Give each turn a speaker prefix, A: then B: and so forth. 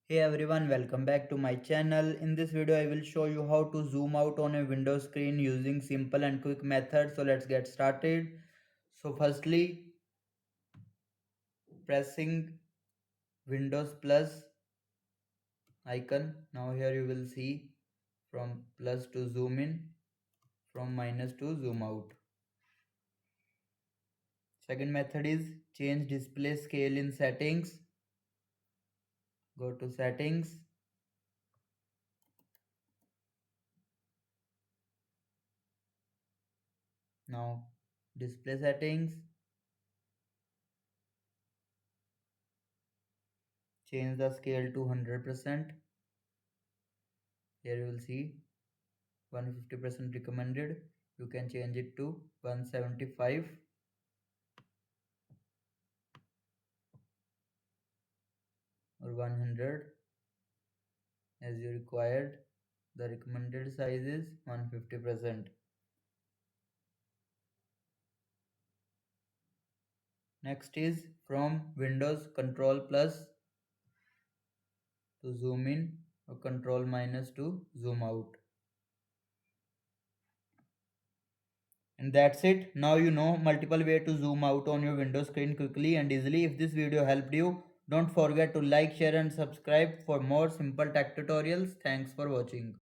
A: Hey everyone, welcome back to my channel. In this video, I will show you how to zoom out on a window screen using simple and quick method. So let's get started. So firstly, pressing Windows plus icon. Now here you will see from plus to zoom in, from minus to zoom out. Second method is change display scale in settings. Go to settings. Now display settings. Change the scale to 100%. Here you will see 150% recommended. You can change it to 175 or 100 as you required. The recommended size is 150%. Next is from Windows Control plus to zoom in or Control minus to zoom out. And that's it. Now you know multiple way to zoom out on your Windows screen quickly and easily. If this video helped you, don't forget to like, share and subscribe for more simple tech tutorials. Thanks for watching.